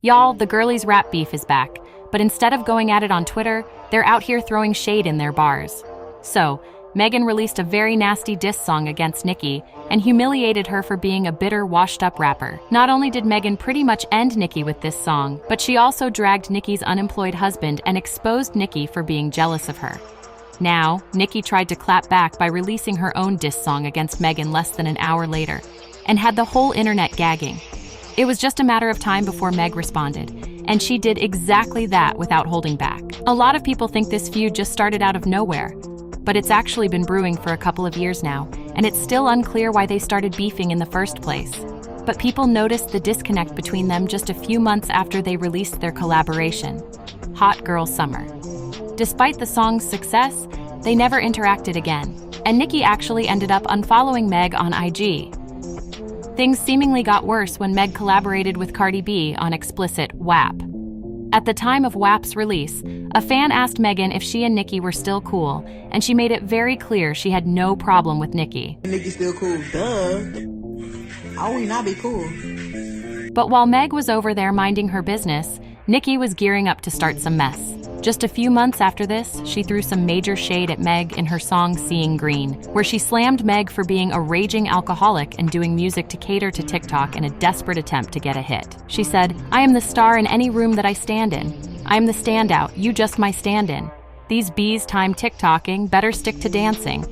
Y'all, the girlies' rap beef is back, but instead of going at it on Twitter, they're out here throwing shade in their bars. So, Megan released a very nasty diss song against Nicki and humiliated her for being a bitter, washed-up rapper. Not only did Megan pretty much end Nicki with this song, but she also dragged Nicki's unemployed husband and exposed Nicki for being jealous of her. Now, Nicki tried to clap back by releasing her own diss song against Megan less than an hour later, and had the whole internet gagging. It was just a matter of time before Meg responded, and she did exactly that without holding back. A lot of people think this feud just started out of nowhere, but it's actually been brewing for a couple of years now, and it's still unclear why they started beefing in the first place. But people noticed the disconnect between them just a few months after they released their collaboration, Hot Girl Summer. Despite the song's success, they never interacted again, and Nicki actually ended up unfollowing Meg on IG. Things seemingly got worse when Meg collaborated with Cardi B on explicit WAP. At the time of WAP's release, a fan asked Megan if she and Nicki were still cool, and she made it very clear she had no problem with Nicki. Nicki's still cool, duh. How would we not be cool? But while Meg was over there minding her business, Nicki was gearing up to start some mess. Just a few months after this, she threw some major shade at Meg in her song Seeing Green, where she slammed Meg for being a raging alcoholic and doing music to cater to TikTok in a desperate attempt to get a hit. She said, "I am the star in any room that I stand in. I am the standout, you just my stand-in. These bees time TikToking, better stick to dancing.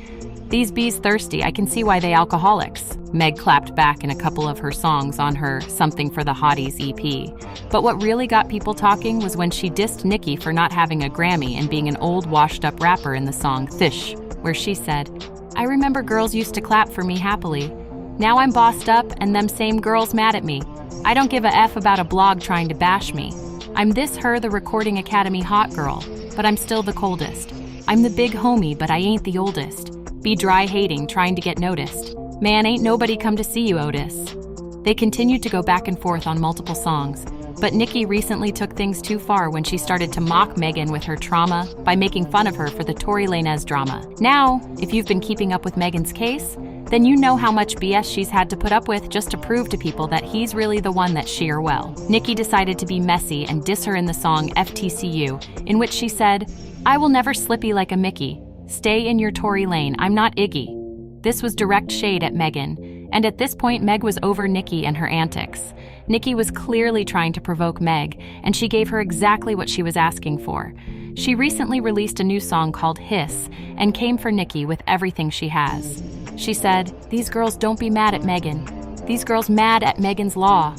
These bees thirsty, I can see why they alcoholics." Meg clapped back in a couple of her songs on her Something for the Hotties EP. But what really got people talking was when she dissed Nicki for not having a Grammy and being an old washed-up rapper in the song Thish, where she said, "I remember girls used to clap for me happily. Now I'm bossed up and them same girls mad at me. I don't give a F about a blog trying to bash me. I'm this her the Recording Academy hot girl, but I'm still the coldest. I'm the big homie, but I ain't the oldest. Be dry hating, trying to get noticed. Man, ain't nobody come to see you, Otis." They continued to go back and forth on multiple songs, but Nicki recently took things too far when she started to mock Megan with her trauma by making fun of her for the Tory Lanez drama. Now, if you've been keeping up with Megan's case, then you know how much BS she's had to put up with just to prove to people that he's really the one that's sheer well. Nicki decided to be messy and diss her in the song FTCU, in which she said, "I will never slippy like a Mickey. Stay in your Tory lane, I'm not Iggy." This was direct shade at Megan, and at this point Meg was over Nicki and her antics. Nicki was clearly trying to provoke Meg, and she gave her exactly what she was asking for. She recently released a new song called Hiss, and came for Nicki with everything she has. She said, "These girls don't be mad at Megan. These girls mad at Megan's law.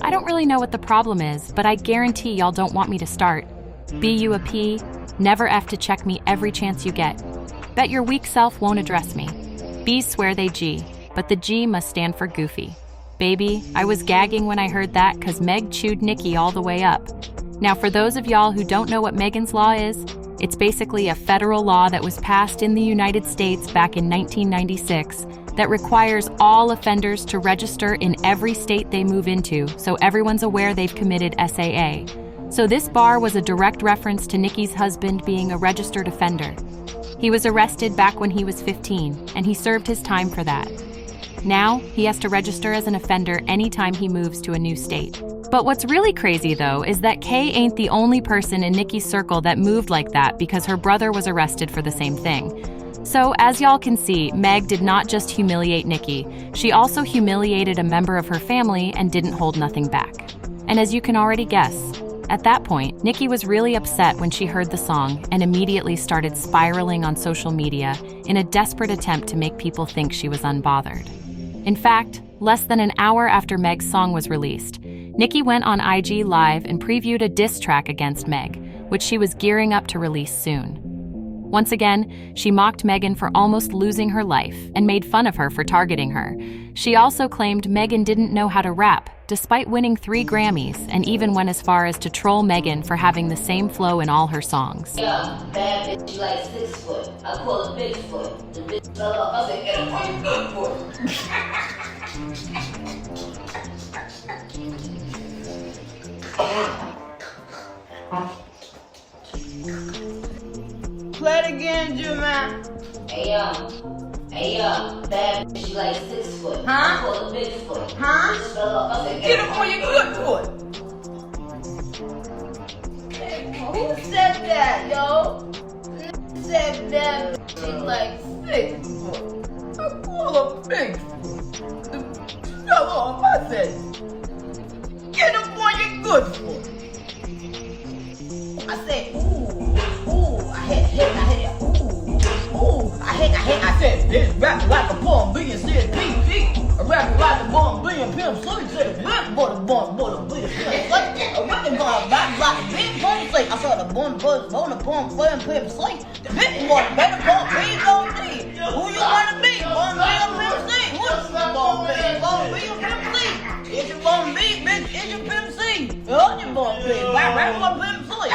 I don't really know what the problem is, but I guarantee y'all don't want me to start. Be you a P, never F to check me every chance you get. Bet your weak self won't address me. B's swear they G, but the G must stand for goofy. Baby, I was gagging when I heard that cause Meg chewed Nicki all the way up." Now for those of y'all who don't know what Megan's Law is, it's basically a federal law that was passed in the United States back in 1996 that requires all offenders to register in every state they move into so everyone's aware they've committed SAA. So this bar was a direct reference to Nicki's husband being a registered offender. He was arrested back when he was 15, and he served his time for that. Now, he has to register as an offender anytime he moves to a new state. But what's really crazy, though, is that Kay ain't the only person in Nicki's circle that moved like that because her brother was arrested for the same thing. So, as y'all can see, Meg did not just humiliate Nicki, she also humiliated a member of her family and didn't hold nothing back. And as you can already guess, at that point, Nicki was really upset when she heard the song and immediately started spiraling on social media in a desperate attempt to make people think she was unbothered. In fact, less than an hour after Meg's song was released, Nicki went on IG Live and previewed a diss track against Meg, which she was gearing up to release soon. Once again, she mocked Megan for almost losing her life and made fun of her for targeting her. She also claimed Megan didn't know how to rap, despite winning 3 Grammys, and even went as far as to troll Megan for having the same flow in all her songs. Yeah, bad bitch, like 6 foot. I call it Bigfoot. The bitch fell off. I said, get up on your good foot. Play it again, Juma. Hey, bad bitch, like 6 foot. Huh? I call it Bigfoot. Huh? The bitch fell off. I said, Get up on your good foot. who said that, yo? Said that she like 6 foot. I call her big. The fell off. I said, get up on your good foot. I said, ooh, I hit, ooh, I said, this rapping like a bomb being said PG. A rapping like a bomb being pimp, so he said, man, but a bomb being pimp, like a rapping bomb, like a big bomb, say, I saw the bomb buzz, on the bomb, pimp, say, the big one, better bomb, big OG. Who you wanna be? Bomb being pimp, say, what's the bomb being pimp, say? It's your bomb being, bitch, it's your pimp, say. Oh, your bomb being, rap my pimp, say,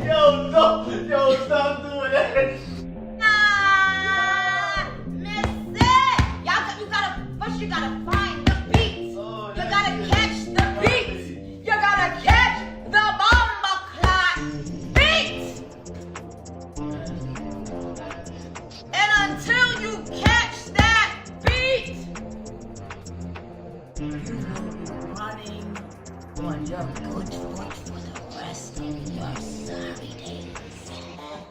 Yo, stop doing that. You gotta find the beats. You gotta catch the beats. You gotta catch the bomba clot beats. And until you catch that beat, you will be running on your good foot for the rest of your sorry days.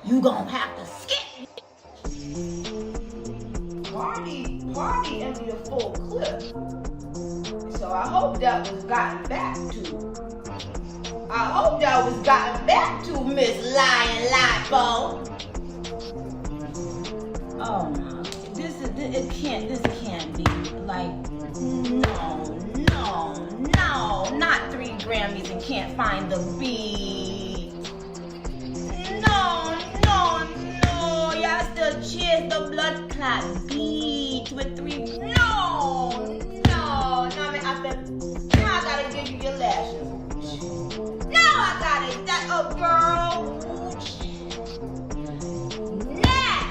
You gonna have to skip. Party ended a full clip. So I hope that was gotten back to. I hope that was gotten back to Miss Lion Lipo. Oh no. This can't be like no, not 3 Grammys and can't find the beat. No, y'all still cheers the blood clot beat with 3. No, I mean, now I gotta give you your lashes. Now I gotta, that up, girl. Now,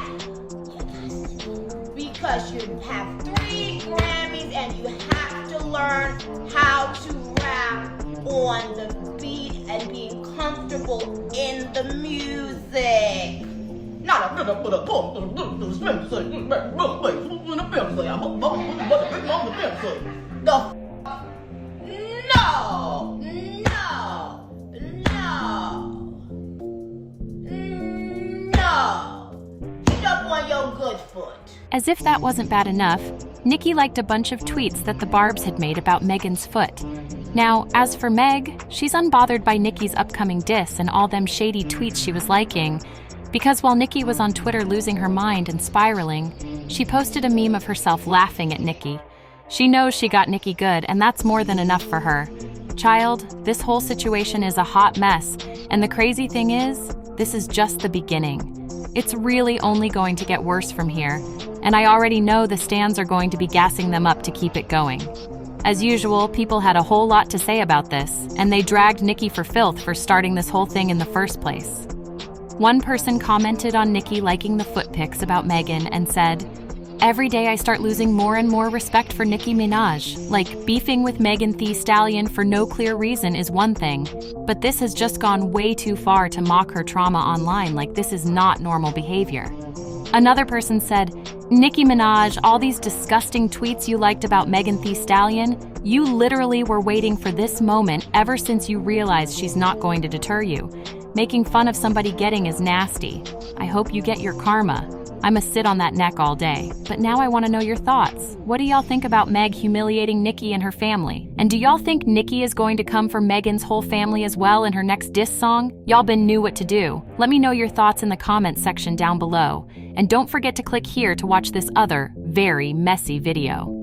because you have 3 Grammys and you have to learn how to rap on the beat and being comfortable in the music. Not a put a pump the get up on your good foot. As if that wasn't bad enough, Nicki liked a bunch of tweets that the Barbs had made about Megan's foot. Now, as for Meg, she's unbothered by Nicki's upcoming diss and all them shady tweets she was liking, because while Nicki was on Twitter losing her mind and spiraling, she posted a meme of herself laughing at Nicki. She knows she got Nicki good, and that's more than enough for her. Child, this whole situation is a hot mess, and the crazy thing is, this is just the beginning. It's really only going to get worse from here, and I already know the stans are going to be gassing them up to keep it going. As usual, people had a whole lot to say about this, and they dragged Nicki for filth for starting this whole thing in the first place. One person commented on Nicki liking the foot pics about Megan and said, "Every day I start losing more and more respect for Nicki Minaj. Like, beefing with Megan Thee Stallion for no clear reason is one thing, but this has just gone way too far to mock her trauma online. Like, this is not normal behavior." Another person said, "Nicki Minaj, all these disgusting tweets you liked about Megan Thee Stallion, you literally were waiting for this moment ever since you realized she's not going to deter you. Making fun of somebody getting is nasty. I hope you get your karma. I'ma sit on that neck all day." But now I want to know your thoughts. What do y'all think about Meg humiliating Nicki and her family? And do y'all think Nicki is going to come for Megan's whole family as well in her next diss song? Y'all been knew what to do. Let me know your thoughts in the comments section down below. And don't forget to click here to watch this other, very messy video.